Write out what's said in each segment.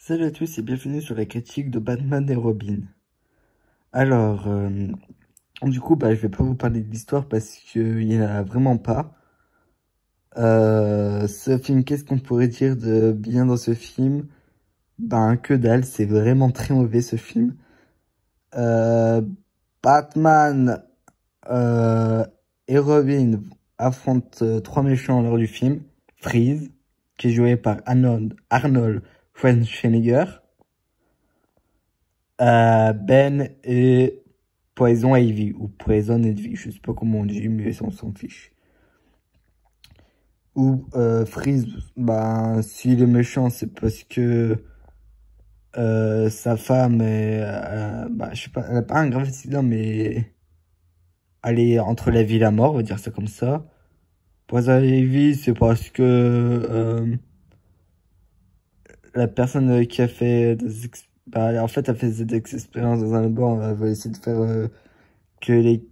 Salut à tous et bienvenue sur la critique de Batman et Robin. Alors, du coup, je vais pas vous parler de l'histoire parce qu'il y en a vraiment pas. Ce film, qu'est-ce qu'on pourrait dire de bien dans ce film? Que dalle, c'est vraiment très mauvais ce film. Euh, Batman et Robin affrontent trois méchants lors du film. Freeze, qui est joué par Arnold Schwarzenegger. Ben et Poison Ivy, ou Poison Ivy, je sais pas comment on dit, mais on s'en fiche. Ou Freeze, s'il est méchant, c'est parce que sa femme est, je sais pas, elle a pas un grave accident, mais elle est entre la vie et la mort, on va dire ça comme ça. Poison Ivy, c'est parce que la personne qui a fait en fait, a fait des expériences dans un labo, elle va essayer de faire que les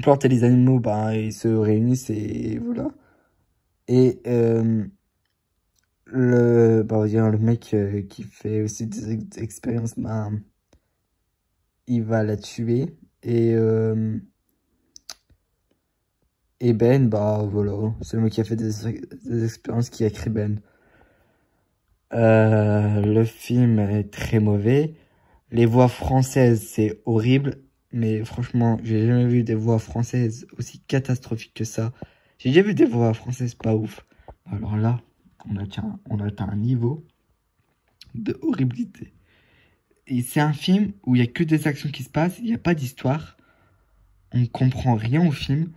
plantes et les animaux, ils se réunissent et voilà. Et on va dire le mec qui fait aussi des expériences, il va la tuer. Et Ben, voilà, c'est le mec qui a fait des expériences qui a créé Ben. Le film est très mauvais. Les voix françaises, c'est horrible. Mais franchement, j'ai jamais vu des voix françaises aussi catastrophiques que ça. J'ai déjà vu des voix françaises pas ouf. Alors là, on atteint un niveau de horribilité. Et c'est un film où il y a que des actions qui se passent, il n'y a pas d'histoire. On comprend rien au film.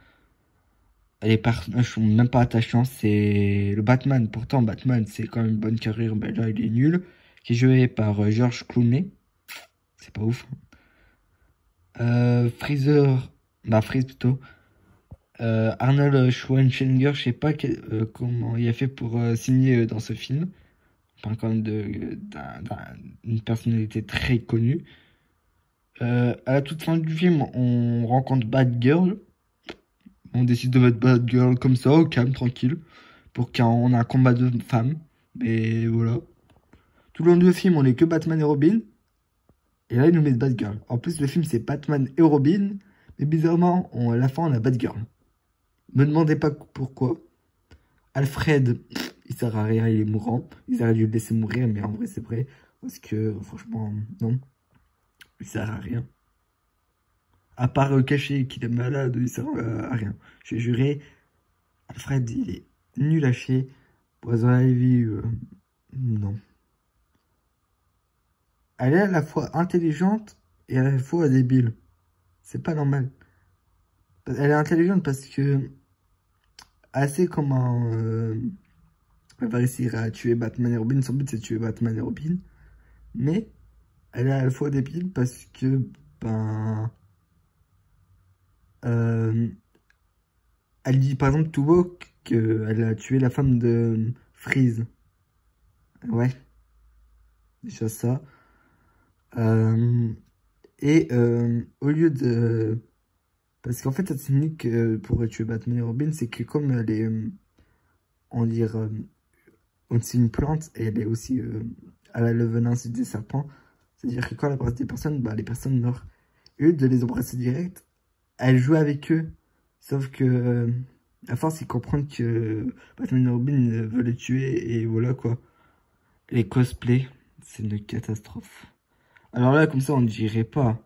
Les personnages sont même pas attachants. C'est le Batman. Pourtant, Batman, c'est quand même une bonne carrière. Ben là, il est nul. Qui est joué par George Clooney. C'est pas ouf. Freezer, Freeze plutôt. Arnold Schwarzenegger, je sais pas comment il a fait pour signer dans ce film. On parle quand même d'une personnalité très connue. À la toute fin du film, on rencontre Batgirl. On décide de mettre Batgirl comme ça, au calme, tranquille, pour qu'on ait un combat de femmes. Mais voilà. Tout le long du film, on est que Batman et Robin. Et là, ils nous mettent Batgirl. En plus, le film, c'est Batman et Robin. Mais bizarrement, à la fin, on a Batgirl. Me demandez pas pourquoi. Alfred, il sert à rien, il est mourant. Ils auraient dû le laisser mourir, mais en vrai, c'est vrai. Parce que, franchement, non. Il sert à rien. À part cacher qu'il est malade, il sert à rien. J'ai juré, Alfred, il est nul à chier. Poison Ivy, non. Elle est à la fois intelligente et à la fois débile. C'est pas normal. Elle est intelligente parce que elle sait comment elle va réussir à tuer Batman et Robin. Son but, c'est de tuer Batman et Robin. Mais elle est à la fois débile parce que, elle dit par exemple tout beau qu'elle a tué la femme de Freeze. Ouais, déjà ça. Au lieu de... Parce qu'en fait, sa technique pour tuer Batman et Robin, c'est que comme elle est, on dire, aussi une plante, et elle est aussi, elle a le venin aussi des serpents, c'est-à-dire que quand elle embrasse des personnes, les personnes meurent. Au lieu de les embrasser direct, elle joue avec eux. Sauf que, à force, ils comprennent que Batman et Robin veulent les tuer, et voilà quoi. Les cosplays, c'est une catastrophe. Alors là, comme ça, on ne dirait pas.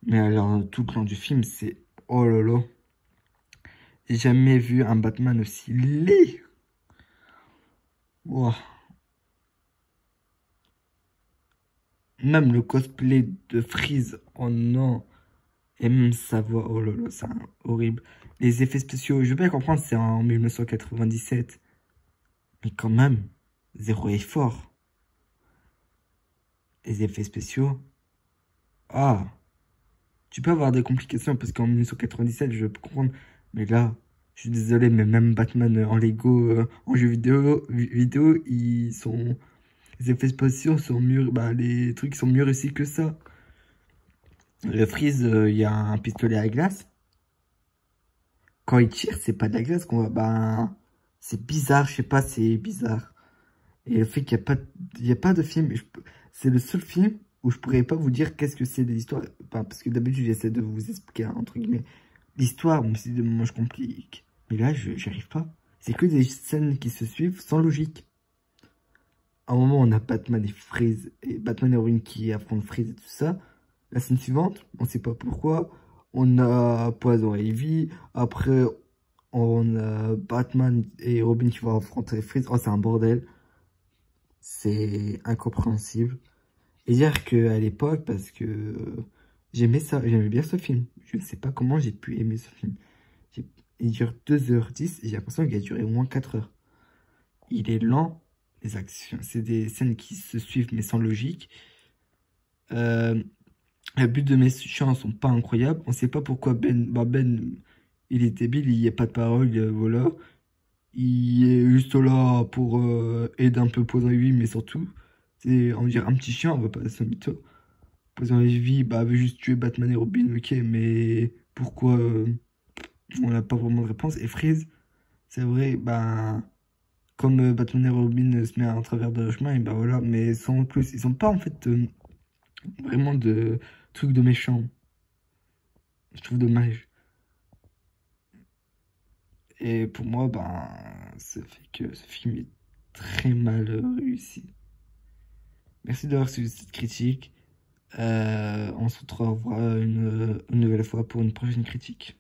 Mais alors, tout le long du film, c'est... Oh là là. J'ai jamais vu un Batman aussi laid. Wow. Même le cosplay de Freeze, oh non. Et même sa voix, oh là là, c'est horrible. Les effets spéciaux, je veux bien comprendre, c'est en 1997. Mais quand même, zéro effort. Les effets spéciaux. Ah. Tu peux avoir des complications parce qu'en 1997, je peux comprendre. Mais là, je suis désolé, mais même Batman en Lego, en jeu vidéo, ils sont... Les effets spéciaux sont mieux, les trucs sont mieux réussis que ça. Le Freeze, il y a un pistolet à glace. Quand il tire, c'est pas de la glace qu'on va, c'est bizarre, je sais pas, c'est bizarre. Et le fait qu'il n'y a pas, il y a pas de film, c'est le seul film où je pourrais pas vous dire qu'est-ce que c'est des histoires. Enfin, parce que d'habitude, j'essaie de vous expliquer, entre guillemets, l'histoire, même si de moments je complique. Mais là, j'y arrive pas. C'est que des scènes qui se suivent sans logique. À un moment, on a Batman et Freeze, et Batman et Robin qui affrontent Freeze et tout ça. La scène suivante, on sait pas pourquoi. On a Poison Ivy. Après, on a Batman et Robin qui vont affronter Freeze. Oh, c'est un bordel. C'est incompréhensible. Et dire qu'à l'époque, parce que j'aimais ça, j'aimais bien ce film. Je ne sais pas comment j'ai pu aimer ce film. Il dure 2h10 et j'ai l'impression qu'il a duré au moins 4 heures. Il est lent, les actions, c'est des scènes qui se suivent mais sans logique. Euh, le but de méchants sont pas incroyables. On sait pas pourquoi Ben, il est débile, il n'y a pas de parole, voilà. Il est juste là pour aider un peu Poison Ivy, mais surtout, c'est, on dirait un petit chien, on va pas se mytho. Poison Ivy, bah, veut juste tuer Batman et Robin, ok, mais pourquoi on n'a pas vraiment de réponse. Et Freeze, c'est vrai, bah, comme Batman et Robin se met à travers de chemin, et bah voilà, mais sans plus, ils ont pas en fait vraiment de trucs de méchants. Je trouve dommage. Et pour moi, ben, ça fait que ce film est très mal réussi. Merci d'avoir suivi cette critique. On se retrouvera une nouvelle fois pour une prochaine critique.